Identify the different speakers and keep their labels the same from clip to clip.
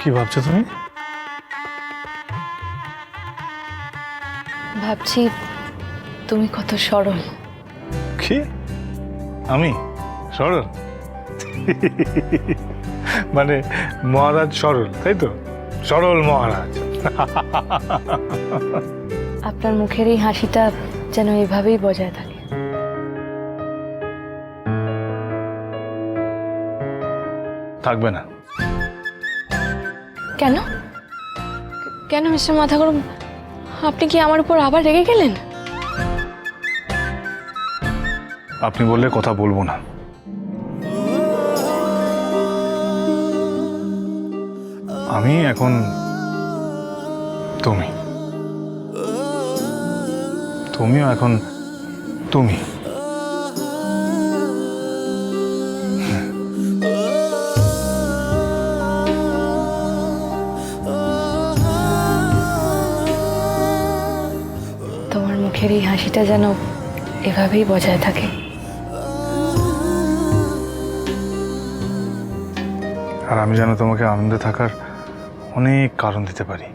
Speaker 1: কি ভাবছো তুমি?
Speaker 2: ভাবছি তুমি কত সরল।
Speaker 1: কি? আমি সরল? মানে মহারাজ সরল, তাই তো? সরল মহারাজ।
Speaker 2: আপনার মুখের এই হাসিটা যেন এভাবেই বজায় থাকে।
Speaker 1: থাকবে না।
Speaker 2: কেন কেন মিস্টার মাথা গরম, আপনি কি আমার উপর আবার রেগে গেলেন?
Speaker 1: আপনি বললে কথা বলবো না। আমি এখন তুমি, তুমিও এখন তুমি।
Speaker 2: তোমার মুখের এই হাসিটা যেন এভাবেই বজায় থাকে।
Speaker 1: আর আমি যেন তোমাকে আনন্দে থাকার অনেক কারণ দিতে পারি।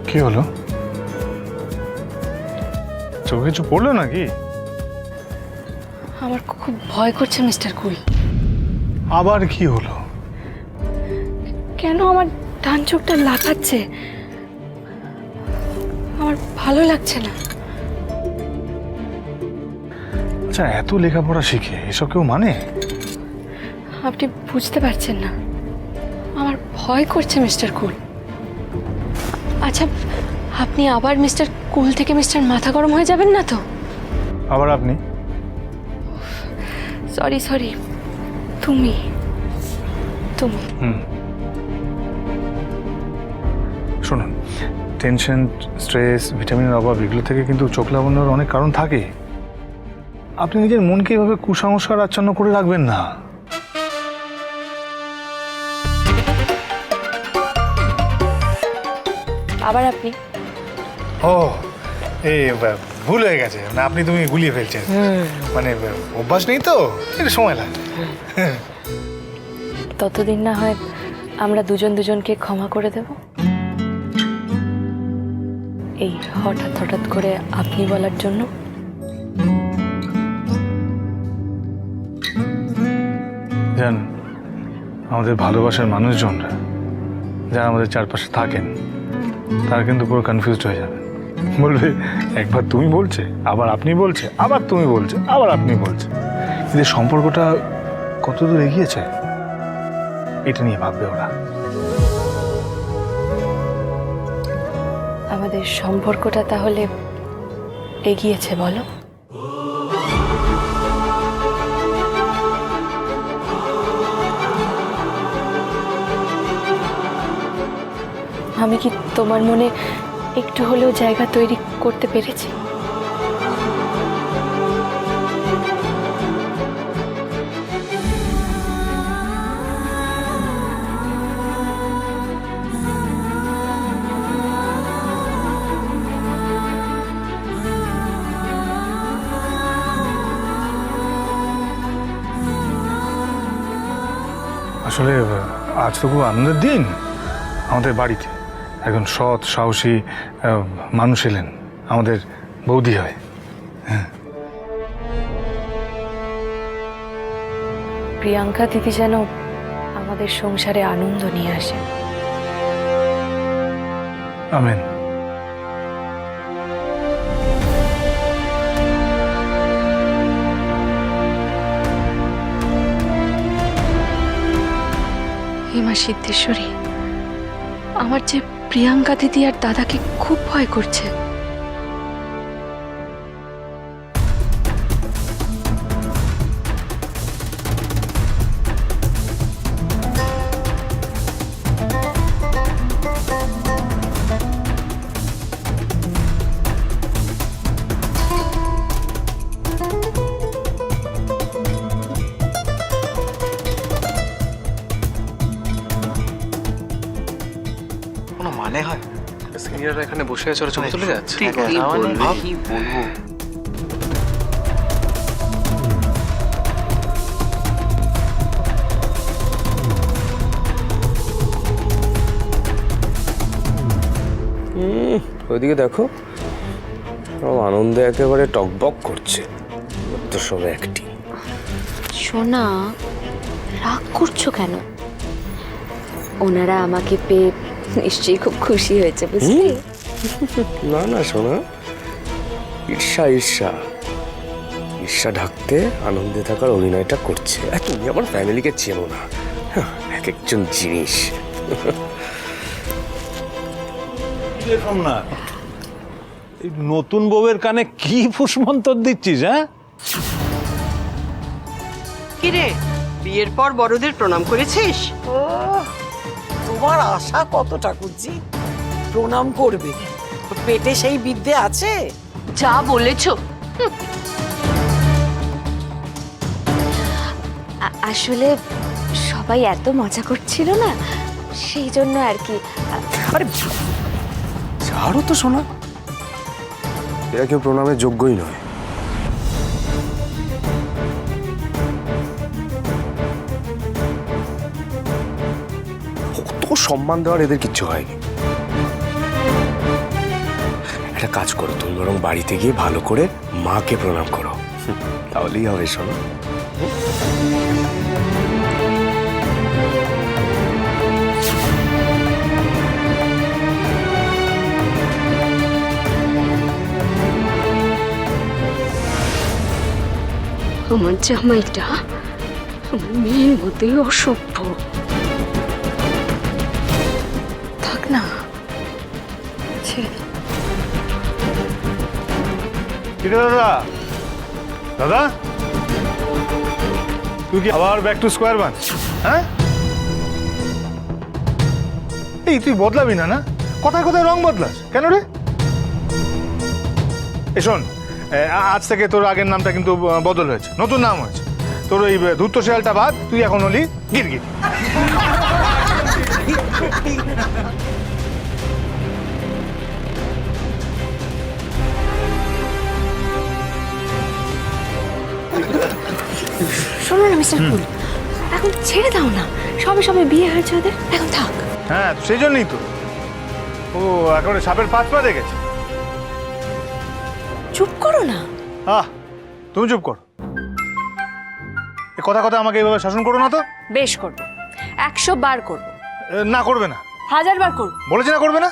Speaker 1: কি হলো? চোখে কিছু পড়লো নাকি?
Speaker 2: আমার খুব ভয় করছে মিস্টার কুল।
Speaker 1: আবার কি হলো?
Speaker 2: কেন আমার ডান চোখটা লাগাচ্ছে, আমার ভালো লাগছে না।
Speaker 1: আচ্ছা, এত লেখাপড়া শিখে এসব কেউ মানে?
Speaker 2: আপনি বুঝতে পারছেন না, আমার ভয় করছে মিস্টার কুল। আচ্ছা, আপনি আবার মিস্টার কুল থেকে মিস্টার মাথা গরম হয়ে যাবেন না তো?
Speaker 1: আবার আপনি?
Speaker 2: সরি সরি, তুমি তুমি
Speaker 1: শুনুন, টেনশন, স্ট্রেস, ভিটামিনের অভাব, এগুলো থেকে কিন্তু চোখ লাবণ্যর অনেক কারণ থাকে। আপনি নিজের মনকে এভাবে কুসংস্কার আচ্ছন্ন করে রাখবেন না।
Speaker 2: আবার আপনি?
Speaker 1: ও, এই ভুল হয়ে গেছে না, আপনি তুমি গুলিয়ে ফেলছেন। মানে অভ্যাস নেই তো, একটু সময় লাগে।
Speaker 2: ততদিন না হয় আমরা দুজন দুজনকে ক্ষমা করে দেব। এই হঠাৎ হঠাৎ করে আপনি বলার জন্য।
Speaker 1: জান, আমাদের ভালোবাসার মানুষজনরা যারা আমাদের চারপাশে থাকেন তারা কিন্তু পুরো কনফিউজড হয়ে যাবে। বলবে একবার তুমি বলছে, আবার আপনি বলছে, আবার তুমি বলছে, আবার আপনি বলছে। এদের সম্পর্কটা কতদূর এগিয়েছে এটা নিয়ে ভাববে ওরা।
Speaker 2: আমাদের সম্পর্কটা তাহলে এগিয়েছে বলো? আমি কি তোমার মনে একটু হলেও জায়গা তৈরি করতে পেরেছি?
Speaker 1: আসলে আজ তো খুব আনন্দের দিন। আমাদের বাড়িতে একজন সৎ সাহসী মানুষ এলেন, আমাদের বৌদি হয়। হ্যাঁ,
Speaker 2: প্রিয়াঙ্কা দিদি যেন আমাদের সংসারে আনন্দ নিয়ে আসে।
Speaker 1: আমেন।
Speaker 2: হে মা সিদ্ধেশ্বরী, আমার যে প্রিয়াঙ্কা দিদি আর দাদাকে খুব ভয় করছে।
Speaker 3: সিনিয়ররা এখানে বসে আছে, ওরা ছবি তুলে যাচ্ছে।
Speaker 4: কি বলবো কি বলবো?
Speaker 5: ওইদিকে দেখো, সব আনন্দে একেবারে টকবক করছে। তো সব অ্যাক্টিং।
Speaker 2: সোনা, রাগ করছো কেন? ওনারা আমাকে পেয়ে নিশ্চয়ই খুব খুশি হয়েছে, বুঝলি?
Speaker 5: না না শোনা, ঈর্ষা ঈর্ষা ঈর্ষা ঢাকতে আনন্দে থাকার অভিনয়টা করছে। আর তুমি আমার ফ্যামিলিকে চেনো না, এক একজন জিনিস।
Speaker 6: এরকম না, এই নতুন বউয়ের কানে কি ফুসমন্তর দিচ্ছিস? হ্যাঁ,
Speaker 4: কিরে, বিয়ের পর বড়দের প্রণাম করেছিস?
Speaker 7: তোমার আশা কত ঠাকুরজি, প্রণাম করবে? পেটে সেই বিদ্যে আছে?
Speaker 2: যা বলেছো। আসলে সবাই এত মজা করছিল না, সেই জন্য আর কি।
Speaker 5: আরে ছাড়ো তো শোনা, এরা কেউ প্রণামের যোগ্যই নয়। কত সম্মান দেওয়ার এদের কিচ্ছু হয়নি। একটা কাজ করো, তুমি বরং বাড়িতে গিয়ে ভালো করে মাকে প্রণাম করো, তাহলেই হবে শোনো।
Speaker 2: আমার জামাইটা মেয়ের মতোই অসভ্য। থাক না, ছেড়ে দাও।
Speaker 1: কিরে দাদা, দাদা তুই কি আবার ব্যাক টু স্কোয়ার ওয়ান? হ্যাঁ, এই তুই বদলাবি না? না, কথায় কথায় রং বদলাস কেন রে? এ শোন, আজ থেকে তোর আগের নামটা কিন্তু বদল হয়েছে, নতুন নাম হয়েছে। তোর ওই ধূর্ত শেয়ালটা বাদ, তুই এখন হলি গিরগির।
Speaker 2: শোনো না মিস্টার কুল, এখন ছেড়ে দাও না। সবে সবে বিয়ে হয়েছে ওদের, এখন থাক।
Speaker 1: হ্যাঁ, সেই জন্যই তো ও একেবারে সাপের পাঁচ পা দেখেছে।
Speaker 2: চুপ করো না।
Speaker 1: তুমি চুপ কর। এ কথা কথা আমাকে এইভাবে শাসন করো না তো।
Speaker 2: বেশ করবো, 100 বার করবো।
Speaker 1: না, করবে না।
Speaker 2: 1000 বার করবো।
Speaker 1: বলেছি না, করবে না।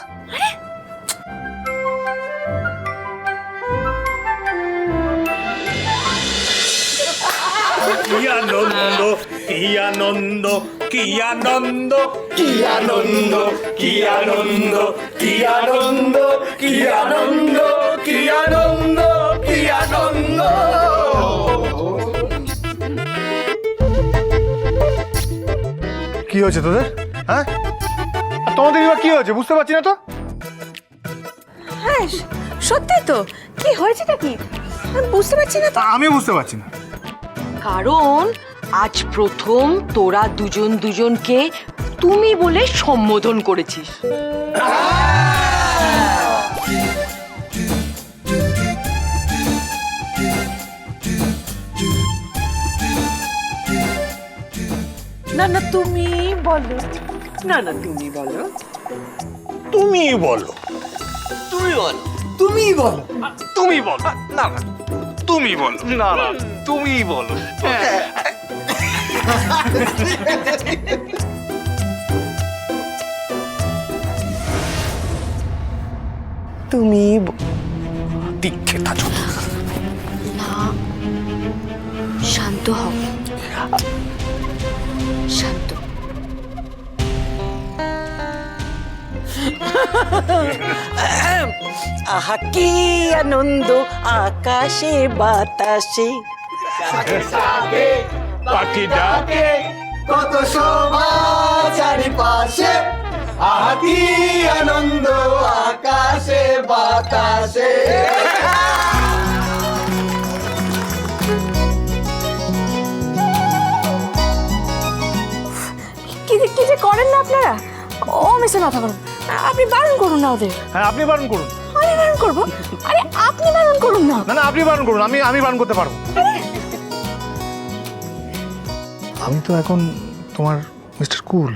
Speaker 6: কি আনন্দ, কি আনন্দ, কি আনন্দ, কি আনন্দ, কি আনন্দ, কি আনন্দ, কি আনন্দ, কি আনন্দ, কি আনন্দ।
Speaker 1: কি হয়েছে তোদের? হ্যাঁ, আর তোমাদের এবার কি হয়েছে বুঝতে পারছি না তো।
Speaker 2: হ্যাঁ, সত্যি তো। কি হয়েছেটা কি আমি বুঝতে পারছি না তো।
Speaker 1: আমি বুঝতে পারছি না।
Speaker 4: কারণ আজ প্রথম তোরা দুজন দুজনকে তুমি বলে সম্বোধন করেছিস।
Speaker 7: না না, তুমি বলো। না না, তুমি বলো।
Speaker 6: তুমি বলো,
Speaker 7: তুমি বলো। তুমি বলো।
Speaker 6: তুমি বলো। না না, তুমি বলো। না না, তুমি বলো।
Speaker 7: তুমি
Speaker 5: দীক্ষেতা ছোট।
Speaker 2: না, শান্ত হও, শান্ত।
Speaker 7: আহা কি আনন্দ, আকাশে বাতাসে
Speaker 6: পাখি ডাকে,
Speaker 8: কত শোভা চারিপাশে, আহা কি আনন্দ আকাশে বাতাসে।
Speaker 2: কি যে করেন না আপনারা? ও মিস্টার মাথা গরম, আপনি বারণ করুন না ওদের।
Speaker 1: হ্যাঁ আপনি বারণ করুন।
Speaker 2: আমি বারণ করবো? আরে আপনি বারণ করুন না।
Speaker 1: না না আপনি বারণ করুন, আমি বারণ করতে পারবো। আমি তো এখন তোমার মিস্টার কুল।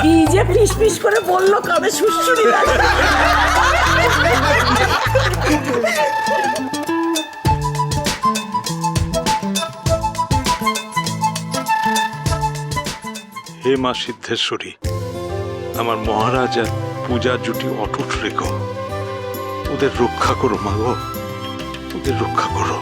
Speaker 7: কি যে ফিস ফিস করে বললো কবে সুশ্রুরি লাগে।
Speaker 6: হে মা সিদ্ধেশ্বরী, আমার মহারাজ আর পূজা জুটি অটুট রেখো। ওদের রক্ষা করো মা গো, ওদের রক্ষা করো।